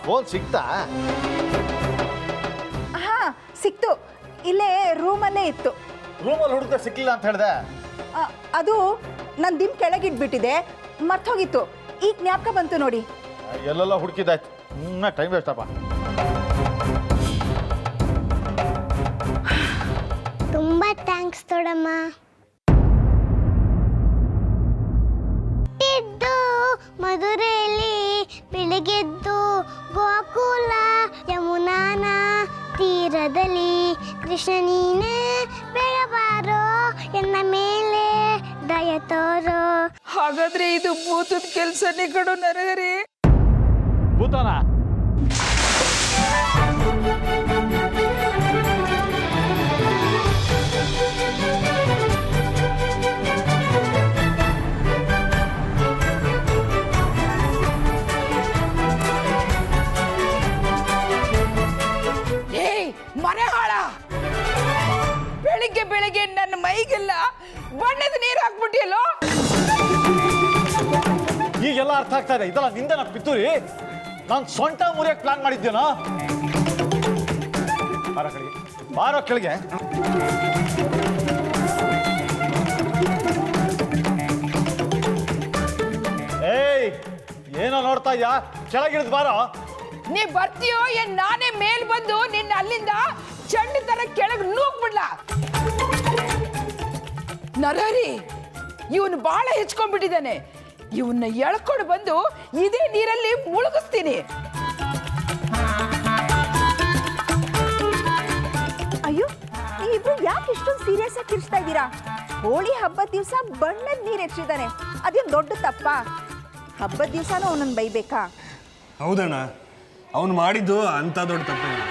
Phone ಸಿಕ್ತಾ? ಹಾ ಸಿಕ್ತು, ಇಲ್ಲೇ ರೂಮಲ್ಲೇ ಇತ್ತು. ರೂಮಲ್ಲಿ ಹುಡುಕ್ದೆ ಸಿಕ್ಲಿಲ್ಲ ಅಂತ ಹೇಳಿದೆ. ಅದು ನನ್ನ ದಿಮ್ ಕೆಳಗಿಟ್ಬಿಟ್ಟಿದೆ, ಮರ್ತೋಗಿತ್ತು. ಈಗ ಜ್ಞಾಪಕ ಬಂತು ನೋಡಿ. ಎಲ್ಲೆಲ್ಲ ಹುಡುಕಿದಾಯ್ತು, ಟೈಮ್ ವೇಸ್ಟ್ ಅಪ್ಪ. ತುಂಬಾ ಥ್ಯಾಂಕ್ಸ್ ದೊಡಮ್ಮ. ಮಧುರೆಯಲ್ಲಿ ಬೆಳಗೆದ್ದು ಗೋಕುಲ ಯಮುನಾನ ತೀರದಲ್ಲಿ ಕೃಷ್ಣ ನೀನೇ ಬೆಳಬಾರೋ ಎನ್ನ ಮೇಲೆ ದಯ ತೋರೋ. ಹಾಗಾದ್ರೆ ಇದು ಭೂತದ ಕೆಲ್ಸನೇ ಕಡು ನರಹರಿ. ಭೂತನ ಮನೆ ಹಾಳ. ಬೆಳಿಗ್ಗೆ ಬೆಳಿಗ್ಗೆ ನನ್ನ ಮೈಗೆಲ್ಲ ಬಣ್ಣದ ನೀರು ಹಾಕ್ಬಿಟ್ಟಿಯಲ್ಲೋ. ಈಗೆಲ್ಲ ಅರ್ಥ ಆಗ್ತಾ ಇದೆ. ಇದೆಲ್ಲ ನಿಂದನ ಪಿತೂರಿ. ನಾನು ಸೊಂಟ ಮುರಿಯಕ್ಕೆ ಪ್ಲಾನ್ ಮಾಡಿದ್ದೇನೋ. ಬಾರೋ ಕೆಳಗೆ, ಬಾರೋ ಕೆಳಗೆ. ಏಯ್, ಏನೋ ನೋಡ್ತಾ ಇದ್ಯಾ? ಕೆಳಗಿಳಿದು ಬಾರೋ. ನೀ ಬರ್ತೀಯೋ ಏನ್ ನಾನೇ ಮೇಲ್ ಬಂದು ನಿನ್ನ ಅಲ್ಲಿಂದ ಚಂಡಿ ತರ ಕೆಳಗೆ ನೂಗ್ಬಿಡ್ಲ? ನರಹರಿ, ಇವನು ಬಾಳ ಹೆಚ್ಕೊಂಡ್ಬಿಟ್ಟಿದ್ದಾನೆ. ಇವನ್ನ ಎಳ್ಕೊಂಡು ಬಂದು ಇದೇ ನೀರಲ್ಲಿ ಮುಳುಗಿಸ್ತೀನಿ. ಅಯ್ಯೋ, ನೀವಿಬ್ರು ಯಾಕೆ ಇಷ್ಟೊಂದು ಸೀರಿಯಸ್ ಆಗಿ ಕಿರ್ಚ್ತಾ ಇದ್ದೀರಾ? ಹೋಳಿ ಹಬ್ಬದ ದಿವಸ ಬಣ್ಣದ ನೀರು ಹೆಚ್ಚಿದ್ದಾನೆ, ಅದೇನು ದೊಡ್ಡ ತಪ್ಪ? ಹಬ್ಬದ ದಿವಸನೂ ಅವನನ್ನು ಬೈಬೇಕಾ? ಹೌದಣ್ಣ, ಅವನು ಮಾಡಿದ್ದು ಅಂತ ದೊಡ್ಡ ತಪ್ಪೇನು.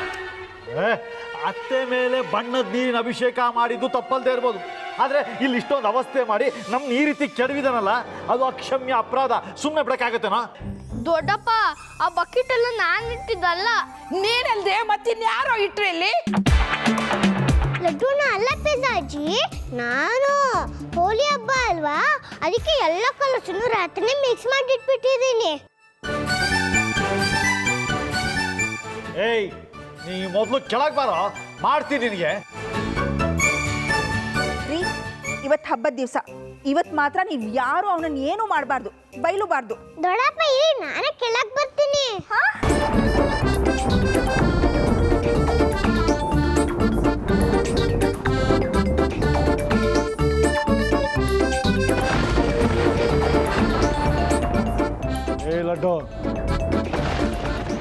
ಅತ್ತೆ ಮೇಲೆ ಬಣ್ಣದ ನೀರಿನ ಅಭಿಷೇಕ ಮಾಡಿದ್ದು ತಪ್ಪಲ್ದೇ ಇರ್ಬೋದು, ಆದರೆ ಇಲ್ಲಿ ಇಷ್ಟೊಂದು ಅವಸ್ಥೆ ಮಾಡಿ ನಮ್ಮ ಈ ರೀತಿ ಕೆಡವಿದನಲ್ಲ, ಅದು ಅಕ್ಷಮ್ಯ ಅಪರಾಧ. ಸುಮ್ಮನೆ ಬಿಡಕ್ಕಾಗತ್ತೇನೋ? ದೊಡ್ಡಪ್ಪ, ಆ ಬಕೆಟ್ ಎಲ್ಲ ನಾನು ಇಟ್ಟಿದ್ದಲ್ಲ. ನೀನಲ್ದೆ ಮತ್ತಿನ್ಯಾರೋ ಇಟ್ರೆ ಇಲ್ಲಿ? ಲಡ್ಡೂನ ಅಲ್ಲ ಪಿಜಾಜಿ, ನಾನು ಹೋಳಿ ಹಬ್ಬ ಅಲ್ವಾ, ಅದಕ್ಕೆ ಎಲ್ಲ ಕಲಸನ್ನು ರಾತ್ರಿ ಮಿಕ್ಸ್ ಮಾಡಿ ಇಟ್ಬಿಟ್ಟಿದ್ದೀನಿ. ಏಯ್, ನೀ ಮೊದಲು ಕೆಳಗೆ ಬಾರೋ, ಮಾಡ್ತೀನಿ ನಿನಗೆ. ರೀ, ಇವತ್ತು ಹಬ್ಬದ ದಿವಸ, ಇವತ್ತು ಮಾತ್ರ ನೀವು ಯಾರು ಅವನನ್ನು ಏನು ಮಾಡಬಾರ್ದು, ಬೈಲೂಬಾರ್ದು. ದೊಡ್ಡಪ್ಪ ಇರಿ, ನಾನೇ ಕೆಳಗೆ ಬರ್ತೀನಿ. ಏ ಲಡ್ಡು,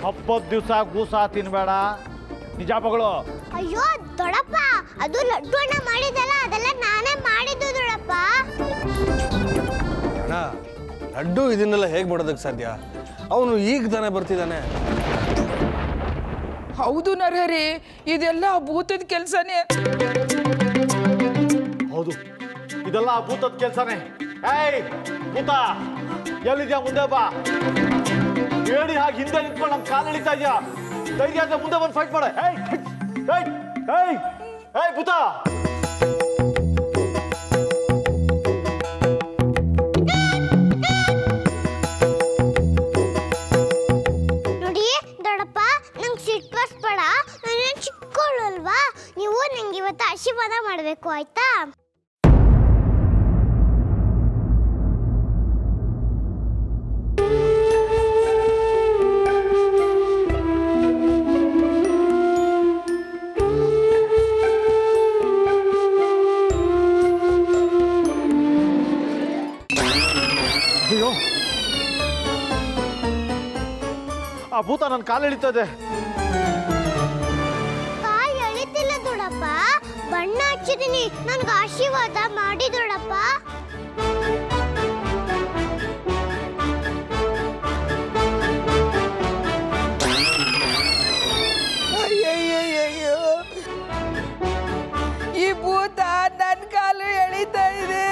ಹಬ್ಬದ ದಿವಸ ಗೂಸ ತಿನ್ಬೇಡ, ನಿಜ ಮಗಳು. ಅಯ್ಯೋ ದೊಡ್ಡಪ್ಪ, ಅದು ಲಡ್ಡು ಅಣ್ಣ ಮಾಡಿದಲ್ಲ, ಅದೆಲ್ಲ ನಾನೇ ಮಾಡಿದ್ದು ದೊಡ್ಡಪ್ಪ. ಅಣ್ಣ, ಲಡ್ಡು ಇದನ್ನೆಲ್ಲ ಹೇಗೆ ಮಾಡೋದಕ್ಕೆ ಸಾಧ್ಯ? ಅವನು ಈಗ ತಾನೇ ಬರ್ತಿದ್ದಾನೆ. ಹೌದು ನರಹರಿ, ಇದೆಲ್ಲ ಭೂತದ ಕೆಲಸನೇ. ಹೌದು, ಇದೆಲ್ಲ ಭೂತದ ಕೆಲಸನೇ. ಏಯ್ ಭೂತ, ಎಲ್ಲಿದ್ಯಾ? ಮುಂದೆ ಬಾ. ಹೇಳಿ ಹಾಗೆ ಹಿಂದೆ ನಿಂತ್ಕೊಂಡು ನಮ್ಮ ಕಾಲು ಎಳಿತಾ ಇದೆಯಾ? ಧೈರ್ಯ ಅಂತ ಮುಂದೆ ಬಂದು ಫೈಟ್ ಮಾಡ. ಏಯ್ ಏಯ್ ಏಯ್ ಏಯ್ ಭೂತ! ನೋಡಿ ದೊಡ್ಡಪ್ಪ, ನಂಗೆ ಸಿಟ್ಟು ಬರ್ಸ್ಬೇಡ, ನಾನು ಚಿಕ್ಕವಳು ಅಲ್ವಾ. ನೀವು ನಂಗೆ ಇವತ್ತು ಆಶೀರ್ವಾದ ಮಾಡಬೇಕು, ಆಯ್ತಾ? ಅಯ್ಯೋ, ಆ ಭೂತ ನನ್ನ ಕಾಲು ಎಳಿತದೆ. ಕಾಲು ಎಳಿತಿಲ್ಲ ದೊಡ್ಡಪ್ಪ, ಬಣ್ಣ ಹಚ್ಚಿದೀನಿ. ನನ್ಗೆ ಆಶೀರ್ವಾದ ಮಾಡಿ ದೊಡ್ಡಪ್ಪ. ಅಯ್ಯಯ್ಯಯ್ಯೋ, ಈ ಭೂತ ನನ್ನ ಕಾಲು ಎಳಿತಾ ಇದೆ.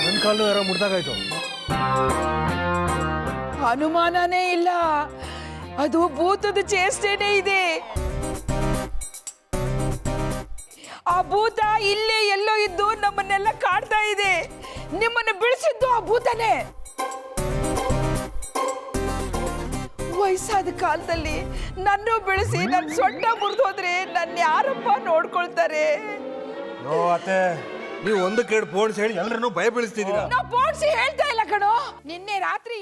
ನನ್ನ ಕಾಲು ಯಾರೋ ಮುಡ್ದಾಗಾಯ್ತು. ಅನುಮಾನನೇ ಇಲ್ಲ, ಅದು ಭೂತದ ಚೇಷ್ಟೆನೇ ಇದೆ. ಭೂತ ಇಲ್ಲೇ ಎಲ್ಲೋ ಇದ್ದು ನಮ್ಮನ್ನೆಲ್ಲ ಕಾಡ್ತಾ ಇದೆ. ನಿಮ್ಮನ್ನು ಬಿಡಿಸಿದ್ದು ಆ ಭೂತನೇ. ವಯಸ್ಸಾದ ಕಾಲದಲ್ಲಿ ನನ್ನೂ ಬೆಳೆಸಿ ನನ್ನ ಸೊಂಟ ಮುರಿದು ಹೋದ್ರೆ ನನ್ನ ಯಾರಪ್ಪ ನೋಡ್ಕೊಳ್ತಾರೆ? ನೋ ಅತ್ತೆ, ನೀವು ಒಂದಕ್ಕೆ ಎರಡು ಪೋಣಿಸಿ ಹೇಳಿ ಎಲ್ಲರನ್ನೂ ಭಯ ಬೀಳಿಸ್ತಿದ್ದೀರಾ. ನಾವು ಪೋಡ್ಸಿ ಹೇಳ್ತಾ ಇಲ್ಲ ಕಣೋ. ನಿನ್ನೆ ರಾತ್ರಿ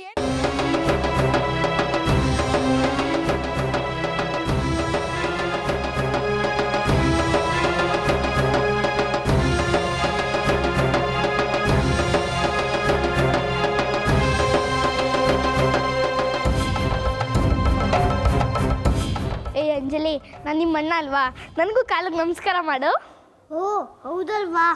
ಏ ಅಂಜಲಿ, ನಾನು ನಿಮ್ಮ ಅಣ್ಣ ಅಲ್ವಾ, ನನಗೂ ಕಾಲಿಗೆ ನಮಸ್ಕಾರ ಮಾಡು. ಓ ಹೌದಲ್ವಾ?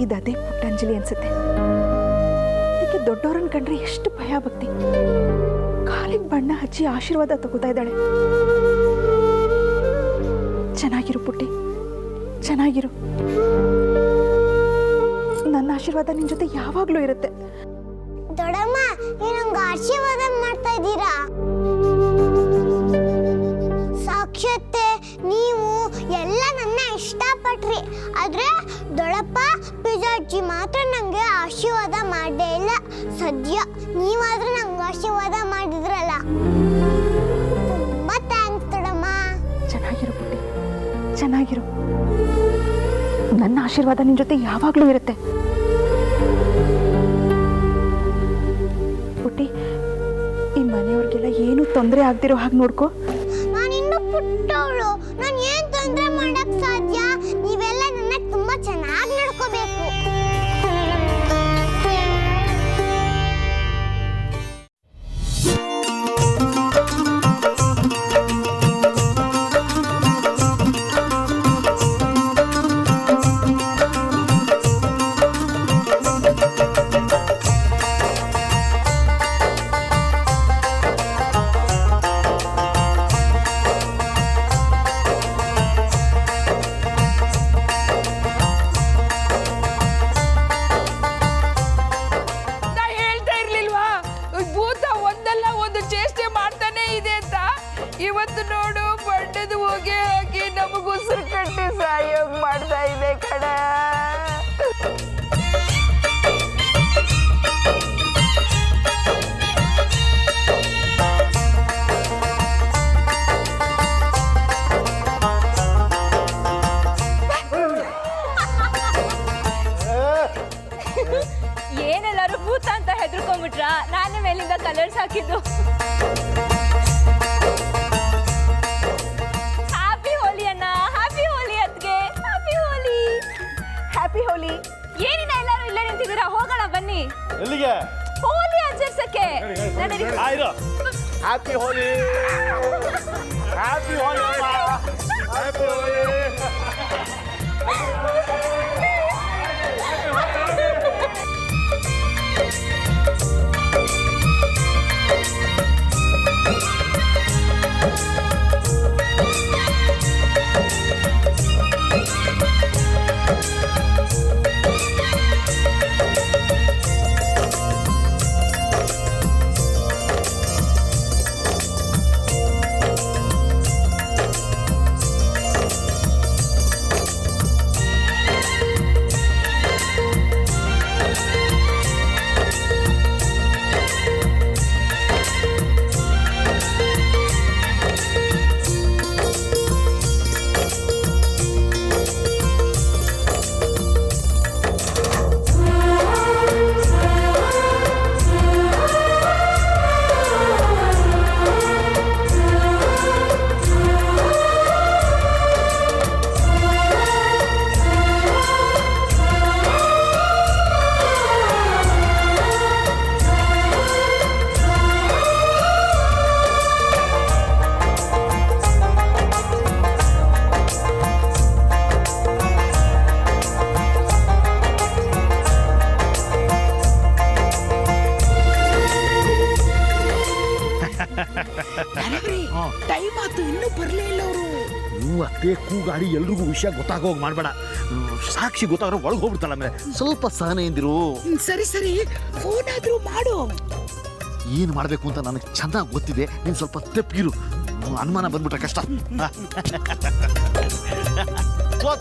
ಇದದೇ ಪುಟ್ಟಂಜಲಿ ಅನ್ಸುತ್ತೆ. ಅದಕ್ಕೆ ದೊಡ್ಡವರನ್ನ ಕಂಡ್ರೆ ಎಷ್ಟು ಭಯ ಭಕ್ತಿ. ಕಾಲಿಗೆ ಬಣ್ಣ ಹಚ್ಚಿ ಆಶೀರ್ವಾದ ತಗೋತಾ ಇದ್ದಾಳೆ. ಚೆನ್ನಾಗಿರು ಪುಟ್ಟಿ, ಚೆನ್ನಾಗಿರು. ನನ್ನ ಆಶೀರ್ವಾದ ನಿನ್ ಜೊತೆ ಯಾವಾಗ್ಲೂ ಇರುತ್ತೆ. ದೊಡ್ಡಮ್ಮ, ನೀನಂಗ ಆಶೀರ್ವಾದ ಮಾಡ್ತಾ ಇದ್ದೀರಾ? ಸಾಕ್ಷಾತ್ತೆ ನೀವು ಎಲ್ಲ ನನ್ನ ಇಷ್ಟಪಟ್ರಿ, ಆದ್ರೆ ದೊಡ್ಡಪ್ಪ ಪಿಜಾಜಿ ಮಾತ್ರ ನಂಗೆ ಆಶೀರ್ವಾದ ಮಾಡೇ ಇಲ್ಲ. ಸದ್ಯ ನೀವಾದ್ರೂ ನಂಗೆ ಆಶೀರ್ವಾದ ಮಾಡಿದ್ರಲ್ಲ, ತುಂಬಾ ಥ್ಯಾಂಕ್ಸ್ ದೊಡ್ಡಮ್ಮ. ಚೆನ್ನಾಗಿರು ಪುಟ್ಟಿ, ಚೆನ್ನಾಗಿರು. ನನ್ನ ಆಶೀರ್ವಾದ ನಿನ್ ಜೊತೆ ಯಾವಾಗ್ಲೂ ಇರುತ್ತೆ. ಪುಟ್ಟಿ, ಈ ಮನೆಯವ್ರಿಗೆಲ್ಲ ಏನು ತೊಂದರೆ ಆಗ್ದಿರೋ ಹಾಗೆ ನೋಡ್ಕೋ. ನಾನಿನ್ನು ಪುಟ್ಟವಳು, ನಾನು ಏನ್ ತೊಂದರೆ ಮಾಡಕ್ ಸಾಧ್ಯ? ನೀವೆಲ್ಲ ನನ್ನ ತುಂಬಾ ಚೆನ್ನಾಗಿ ನಡ್ಕೋಬೇಕು. ಇವತ್ತು ನೋಡು, ಬಣ್ಣದ ಹೊಗೆ ಹಾಕಿ ನಮಗೂ ಉಸಿರು ಕಟ್ಟಿ ಸಾಯೋಗ್ ಮಾಡ್ತಾ ಇದೆ ಕಡ. ಏನೆಲ್ಲರೂ ಭೂತ ಅಂತ ಹೆದರ್ಕೊಂಡ್ಬಿಟ್ರ? ನಾನೇ ಮೇಲಿಂದ ಕಲರ್ಸ್ ಹಾಕಿದ್ದು. ಹ್ಯಾಪಿ ಹೋಲಿ ಅಣ್ಣ, ಹ್ಯಾಪಿ ಹೋಲಿ ಅತ್ಗೆ, ಹ್ಯಾಪಿ ಹೋಲಿ. ಹ್ಯಾಪಿ ಹೋಲಿ. ಏನಿನ ಎಲ್ಲರೂ ಇಲ್ಲೇ ನಿಂತಿದ್ದೀರಾ? ಹೋಗೋಣ ಬನ್ನಿ. ಎಲ್ಲಿಗೆ? ಹೋಲಿ ಆಚರಿಸಕ್ಕೆ. ಹ್ಯಾಪಿ ಹೋಲಿ, ಹ್ಯಾಪಿ ಹೋಲಿ, ಹ್ಯಾಪಿ ಹೋಲಿ. ಎಷ್ಟೊತ್ತಾಯ್ತು ಇನ್ನೂ ಬರಲೇ ಇಲ್ಲ ಅವರು. ನೀವು ಅತ್ತೆ ಕೂಗಾಡಿ ಎಲ್ರಿಗೂ ವಿಷಯ ಗೊತ್ತಾಗೋಗಿ ಮಾಡಬೇಡ. ಸಾಕ್ಷಿ ಗೊತ್ತಾಗ್ರೆ ಒಳಗೆ ಹೋಗ್ಬಿಡ್ತಾಳೆ. ಆಮೇಲೆ ಸ್ವಲ್ಪ ಸಹನೆಯಿಂದಿರು. ಸರಿ ಸರಿ, ಫೋನ್ ಆದ್ರೂ ಮಾಡು. ಏನು ಮಾಡಬೇಕು ಅಂತ ನನಗೆ ಚೆನ್ನಾಗಿ ಗೊತ್ತಿದೆ. ನೀನು ಸ್ವಲ್ಪ ತೆಪ್ಪಿರು, ಅನುಮಾನ ಬಂದ್ಬಿಟ್ರೆ ಕಷ್ಟ.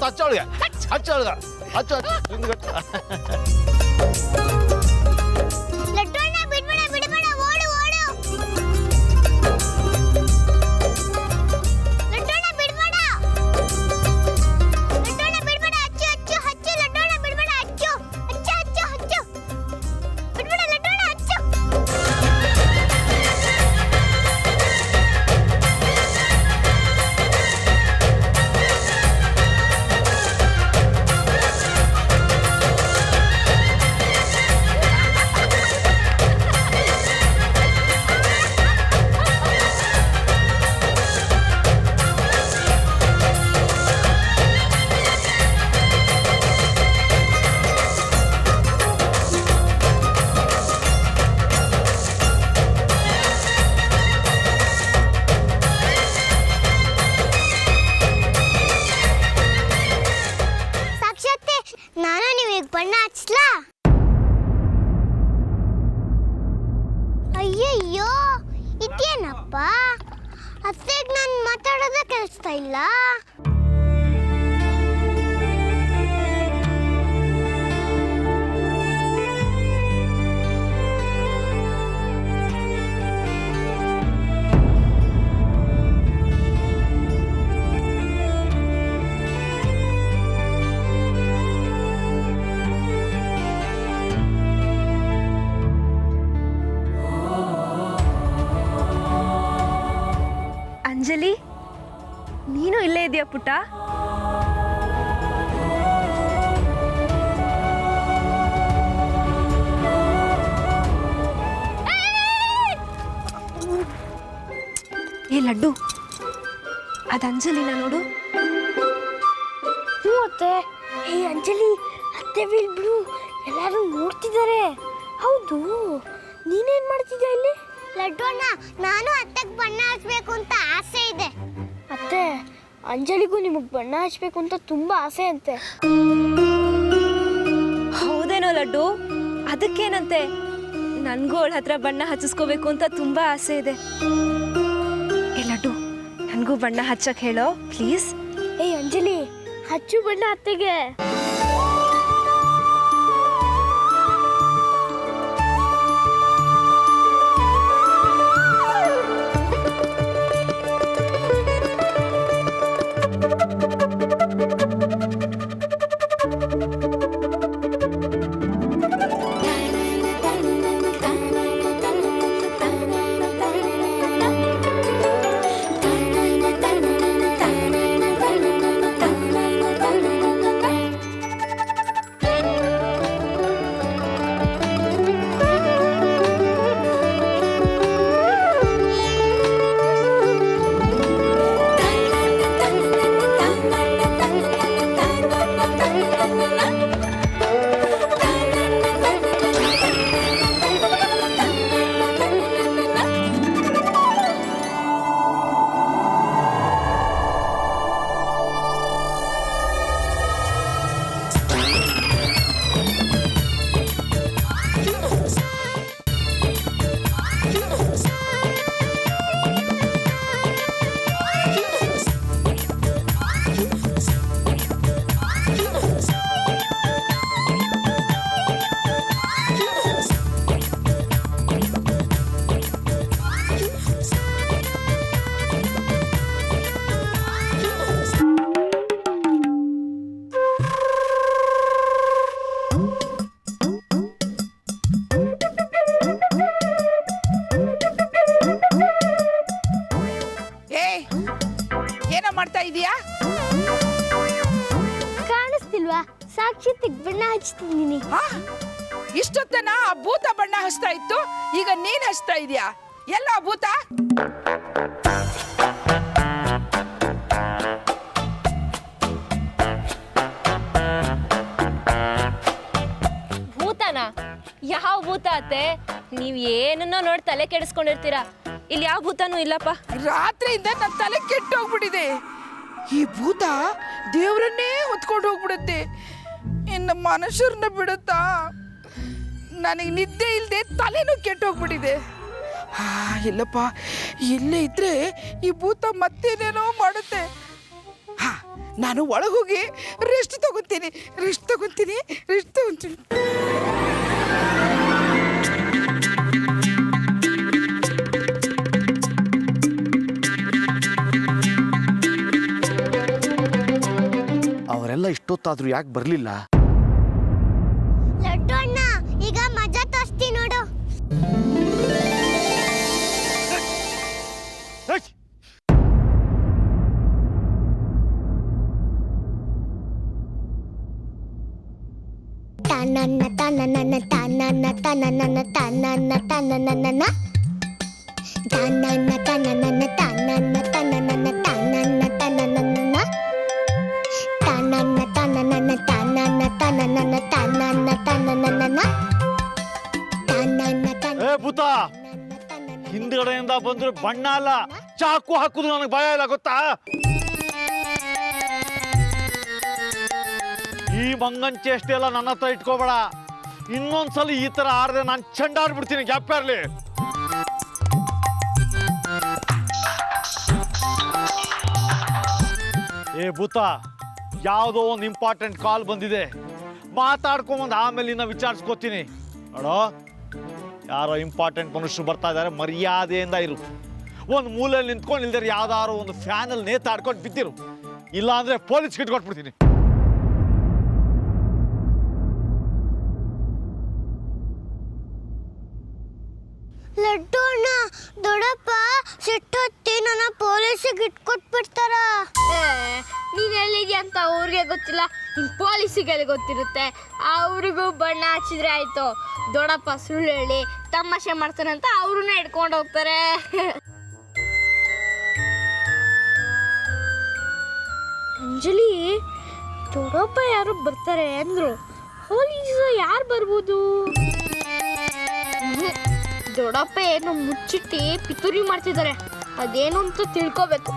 ಹಚ್ಚೋಳಿಗೆ ಹಚ್ಚೋಳ್ಗ ಹಚ್ಚ ಲಡ್ಡಣ್ಣ ಬಿಡ್ಬೇಡ ಬಿಡ್ಬೇಡ, ಓಡು ಓಡು. ಲಡ್ಡಣ್ಣ ಬಿಡ್ಬೇಡ, ಲಡ್ಡಣ್ಣ ಬಿಡ್ಬೇಡ, ಹಚ್ಚು ಹಚ್ಚು ಹಚ್ಚು. ಲಡ್ಡಣ್ಣ ಬಿಡ್ಬೇಡ, ಹಚ್ಚು ಹಚ್ಚು ಹಚ್ಚು ಹಚ್ಚು. ಬಿಡ್ಬೇಡ ಲಡ್ಡಣ್ಣ, ಹಚ್ಚು. ಸಾಕ್ಷಾತ್ತೆ, ನಾನು ನಿಮಗೆ ಬಣ್ಣ ಹಚ್ಚಲಾ? ಅಯ್ಯಯ್ಯೋ, ಇದೇನಪ್ಪ, ಅತ್ತೆಗೆ ನಾನು ಮಾತಾಡೋದೇ ಕೇಳಿಸ್ತಾ ಇಲ್ಲ. ಅಂಜಲಿ, ನೀನು ಇಲ್ಲೇ ಇದೆಯಾ ಪುಟ್ಟ? ಏ ಲಡ್ಡು, ಅದು ಅಂಜಲಿನ ನೋಡು. ಅತ್ತೆ, ಹೇ ಅಂಜಲಿ, ಅತ್ತೆ ಬಿಡು, ಎಲ್ಲರೂ ನೋಡ್ತಿದ್ದಾರೆ. ಹೌದು, ನೀನೇನ್ ಮಾಡ್ತಿದ್ಯಾ ಇಲ್ಲಿ? ಲಡ್ಡು ಅಣ್ಣ, ನಾನು ಅತ್ತೆಗೆ ಬಣ್ಣ ಹಚ್ಬೇಕು ಅಂತ ಆಸೆ ಇದೆ. ಅತ್ತೆ, ಅಂಜಲಿಗೂ ನಿಮಗೆ ಬಣ್ಣ ಹಚ್ಬೇಕು ಅಂತ ತುಂಬಾ ಆಸೆ ಅಂತೆ. ಹೌದೇನೋ ಲಡ್ಡು, ಅದಕ್ಕೇನಂತೆ, ನನಗೂ ಅವಳ ಹತ್ರ ಬಣ್ಣ ಹಚ್ಚಿಸ್ಕೋಬೇಕು ಅಂತ ತುಂಬಾ ಆಸೆ ಇದೆ. ಏ ಲಡ್ಡು, ನನಗೂ ಬಣ್ಣ ಹಚ್ಚಕ್ ಹೇಳೋ ಪ್ಲೀಸ್. ಏಯ್ ಅಂಜಲಿ, ಹಚ್ಚು ಬಣ್ಣ ಅತ್ತೆಗೆ. ಮಾಡ್ತಾ ಇದೀಯಾ? ಕಾಣಿಸ್ತಿಲ್ವಾ? ಸಾಕ್ಷಾತ್ತಿಗೆ ಬಣ್ಣ ಹಚ್ತಿದ್ದೀನಿ. ಇಷ್ಟೊತ್ತನ ಆ ಭೂತ ಬಣ್ಣ ಹಚ್ತಾ ಇತ್ತು, ಈಗ ನೀನ್ ಹಚ್ತಾ ಇದೀಯಾ? ಎಲ್ಲ ಭೂತ? ಭೂತನ? ಯಾವ ಭೂತ ಅತ್ತೆ? ನೀವ್ ಏನನ್ನೋ ನೋಡಿ ತಲೆ ಕೆಡಿಸ್ಕೊಂಡಿರ್ತೀರಾ. ಇಲ್ಲಿ ಯಾವ ಭೂತನೂ ಇಲ್ಲಪ್ಪ. ರಾತ್ರಿಯಿಂದ ನನ್ನ ತಲೆ ಕೆಟ್ಟೋಗ್ಬಿಟ್ಟಿದೆ. ಈ ಭೂತ ದೇವರನ್ನೇ ಹೊತ್ಕೊಂಡು ಹೋಗ್ಬಿಡುತ್ತೆ, ಇನ್ನು ಮನುಷ್ಯರನ್ನ ಬಿಡುತ್ತಾ? ನನಗೆ ನಿದ್ದೆ ಇಲ್ಲದೆ ತಲೆನೂ ಕೆಟ್ಟೋಗ್ಬಿಟ್ಟಿದೆ. ಇಲ್ಲಪ್ಪ, ಇಲ್ಲೇ ಇದ್ರೆ ಈ ಭೂತ ಮತ್ತೇನೇನೋ ಮಾಡುತ್ತೆ. ನಾನು ಒಳಗೋಗಿ ರೆಸ್ಟ್ ತಗೊತೀನಿ. ಅವರೆಲ್ಲ ಇಷ್ಟೊತ್ತಾದ್ರೂ ಯಾಕೆ ಬರಲಿಲ್ಲ? ಲಡ್ಡು ಅಣ್ಣ ಈಗ ಮಜಾ ತೋರಿಸ್ತಿ ನೋಡು. ತನನ ತನನ ತನನ ತನನ ತನನ ತನನ ತನನ ತನನ ತನನ ತನನ ತನನ ತನನ ತನನ ತನನ ತನನ ತನನ ತನನ ತನನ ಏ ಭೂತ, ಹಿಂದ್ಗಡೆಯಿಂದ ಬಂದ್ರೆ ಬಣ್ಣ ಅಲ್ಲ, ಚಾಕು ಹಾಕುದು ನನಗೆ ಭಯ ಇಲ್ಲ, ಗೊತ್ತಾ? ಈ ಮಂಗನ್ ಚೇಷ್ಟೆ ಎಲ್ಲ ನನ್ನ ಹತ್ರ ಇಟ್ಕೋಬೇಡ. ಇನ್ನೊಂದ್ಸಲ ಈ ತರ ಆಡ್ದೆ ನಾನು ಚಂಡಾಡ್ಬಿಡ್ತೀನಿ, ಗ್ಯಾಪ್ಯಾರ್ಲಿ. ಏ ಭೂತ, ಯಾವುದೋ ಒಂದು ಇಂಪಾರ್ಟೆಂಟ್ ಕಾಲ್ ಬಂದಿದೆ, ಮಾತಾಡ್ಕೊಂಬಂದು ಆಮೇಲೆ ಇನ್ನ ವಿಚಾರಿಸ್ಕೋತೀನಿ. ನೋಡೋ, ಯಾರೋ ಇಂಪಾರ್ಟೆಂಟ್ ಮನುಷ್ಯರು ಬರ್ತಾ ಇದ್ದಾರೆ, ಮರ್ಯಾದೆಯಿಂದ ಇರು. ಒಂದು ಮೂಲೆಯಲ್ಲಿ ನಿಂತ್ಕೊಂಡು ಇಲ್ದರೆ ಯಾವ್ದಾದ್ರು ಒಂದು ಫ್ಯಾನಲ್ಲಿ ನೇತಾಡ್ಕೊಂಡು ಬಿದ್ದಿರು, ಇಲ್ಲ ಅಂದ್ರೆ ಪೊಲೀಸ್ಗೆ ಇಟ್ಕೊಟ್ಬಿಡ್ತೀನಿ. ಲಡ್ಡು ಅಣ್ಣ, ದೊಡ್ಡಪ್ಪ ಸಿಟ್ಟೊತ್ತಿ ನನ್ನ ಪೊಲೀಸಿಗೆ ಇಟ್ಕೊಟ್ಬಿಡ್ತಾರ. ನೀನು ಎಲ್ಲಿದ್ಯಾ ಅಂತ ಅವ್ರಿಗೆ ಗೊತ್ತಿಲ್ಲ, ನಿನ್ ಪೊಲೀಸಿಗೆಲ್ಲ ಗೊತ್ತಿರುತ್ತೆ. ಅವ್ರಿಗೂ ಬಣ್ಣ ಹಚ್ಚಿದ್ರೆ ಆಯ್ತು. ದೊಡ್ಡಪ್ಪ ಸುಳ್ಳು ಹೇಳಿ ತಮಾಷೆ ಮಾಡ್ತಾರಂತ ಅವ್ರನ್ನ ಇಟ್ಕೊಂಡು ಹೋಗ್ತಾರೆ. ಅಂಜಲಿ, ದೊಡ್ಡಪ್ಪ ಯಾರು ಬರ್ತಾರೆ ಅಂದ್ರು, ಪೊಲೀಸ್ ಯಾರು ಬರ್ಬೋದು? ದೊಡ್ಡಪ್ಪ ಏನೋ ಮುಚ್ಚಿಟ್ಟು ಪಿತೂರಿ ಮಾಡ್ತಿದ್ದಾರೆ, ಅದೇನು ಅಂತ ತಿಳ್ಕೋಬೇಕು.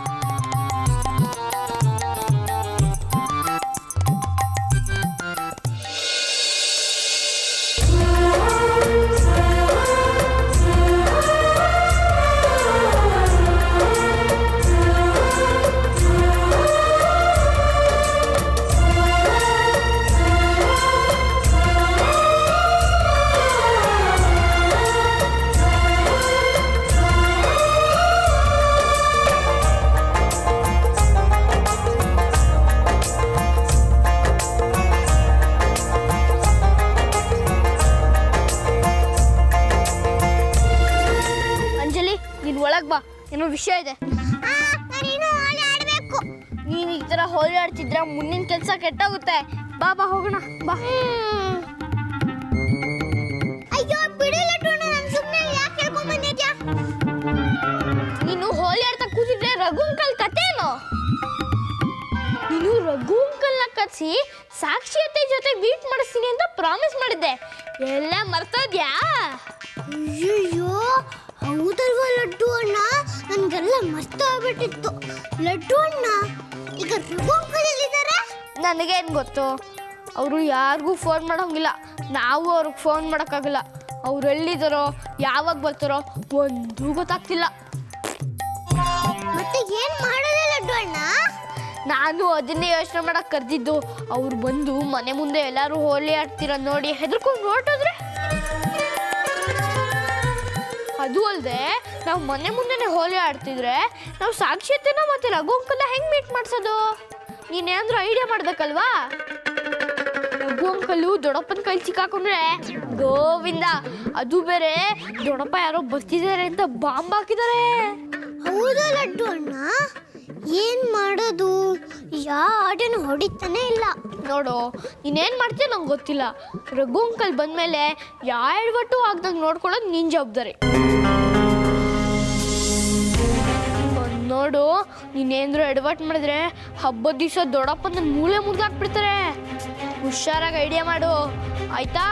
ಒಳಗ್ ಬಾ, ಏನೋ ವಿಷಯ ಇದೆ. ನೀನು ಈ ತರ ಹೋಲಿ ಆಡ್ತಿದ್ರೆ ಮುಂದಿನ ಕೆಲಸ ಕೆಟ್ಟೋಗುತ್ತೆ. ಬಾ ಬಾ ಹೋಗೋಣ ಬಾ. ಅಯ್ಯೋ ಬಿಡು ಲಡ್ಡು, ನಾನು ಸುಮ್ಮನೆ ಯಾಕೆ ಕೇಳ್ಕೊಂಡ್ ಬಂದಿದ್ಯಾ? ನೀನು ಹೋಲಿ ಆಡ್ತಾ ಕೂತಿದ್ರೆ ರಘು ಅಂಕಲ್ ಕತೆ ಏನು? ನೀನು ರಘು ಅಂಕಲ್ನ ಕರ್ಸಿ ಸಾಕ್ಷಿಯತೆ ಜೊತೆ ಮೀಟ್ ಮಾಡಿಸ್ತೀನಿ ಅಂತ ಪ್ರಾಮಿಸ್ ಮಾಡಿದ್ದೆ, ಎಲ್ಲ ಮರ್ತೋದ್ಯಾ? ಅಯ್ಯೋ ಹೌದಲ್ವಾ ಲಡ್ಡು ಅಣ್ಣ, ನನ್ಗೆಲ್ಲ ಮರ್ತೋಗ್ಬಿಟ್ಟಿತ್ತು. ಲಡ್ಡು ಅಣ್ಣ, ಈಗ ರಘು ಅಂಕಲ್ ಎಲ್ಲಿದ್ದಾರೆ? ನನಗೇನು ಗೊತ್ತು, ಅವರು ಯಾರಿಗೂ ಫೋನ್ ಮಾಡೋಂಗಿಲ್ಲ, ನಾವು ಅವ್ರಿಗೆ ಫೋನ್ ಮಾಡೋಕ್ಕಾಗಲ್ಲ. ಅವ್ರು ಎಲ್ಲಿದ್ದಾರೋ ಯಾವಾಗ ಬರ್ತಾರೋ ಒಂದೂ ಗೊತ್ತಾಗ್ತಿಲ್ಲ. ಮತ್ತೆ ಏನ್ ಮಾಡೋದು ಲಡ್ಡು ಅಣ್ಣ? ನಾನು ಅದನ್ನೇ ಯೋಚನೆ ಮಾಡಕ್ ಕರೆದಿದ್ದು. ಅವ್ರು ಬಂದು ಮನೆ ಮುಂದೆ ಎಲ್ಲರೂ ಹೋಲಿ ಆಡ್ತೀರ ನೋಡಿ ಹೆದರ್ಕೊಂಡು ಹೊರಟೋದ್ರೆ, ಅದು ಅಲ್ಲದೆ ನಾವು ಮನೆ ಮುಂದೆನೆ ಹೋಲಿ ಆಡ್ತಿದ್ರೆ ನಾವು ಸಾಕ್ಷಿಯತೆನ ಮತ್ತೆ ರಘು ಅಂಕಲ್ನ ಹೆಂಗ್ ಮೀಟ್ ಮಾಡ್ಸೋದು? ನೀನೇನಾದ್ರೂ ಐಡಿಯಾ ಮಾಡ್ಬೇಕಲ್ವಾ? ರಘು ಅಂಕಲು ದೊಡ್ಡಪ್ಪನ ಕೈ ಸಿಕ್ಕಾಕೊಂಡ್ರೆ ಗೋವಿಂದ. ಅದು ಬೇರೆ ದೊಡ್ಡಪ್ಪ ಯಾರೋ ಬರ್ತಿದ್ದಾರೆ ಅಂತ ಬಾಂಬ್ ಹಾಕಿದ್ದಾರೆ. ಹೌದಾ ಲಡ್ಡು ಅಣ್ಣ, ಏನ್ ಮಾಡೋದು? ಯಾವ ಆಟನು ಹೊಡಿತಾನೆ ಇಲ್ಲ. ನೋಡು, ನೀನೇನ್ ಮಾಡ್ತೀಯ ನಂಗೆ ಗೊತ್ತಿಲ್ಲ. ರಘು ಅಂಕಲ್ ಬಂದ್ಮೇಲೆ ಯಾವ ಎಡವಟ್ಟು ಆಗ್ದಂಗೆ ನೋಡ್ಕೊಳ್ಳೋದು ನಿನ್ ಜವಾಬ್ದಾರಿ. ನೋಡು, ನೀನೇಂದ್ರೂ ಎಡವಟ್ಟು ಮಾಡಿದ್ರೆ ಹಬ್ಬದ ದಿವಸ ದೊಡ್ಡಪ್ಪನ ಮೂಳೆ ಮುರಿದಾಕ್ಬಿಡ್ತಾರೆ. ಹುಷಾರಾಗಿ ಐಡಿಯಾ ಮಾಡು, ಆಯ್ತಾ?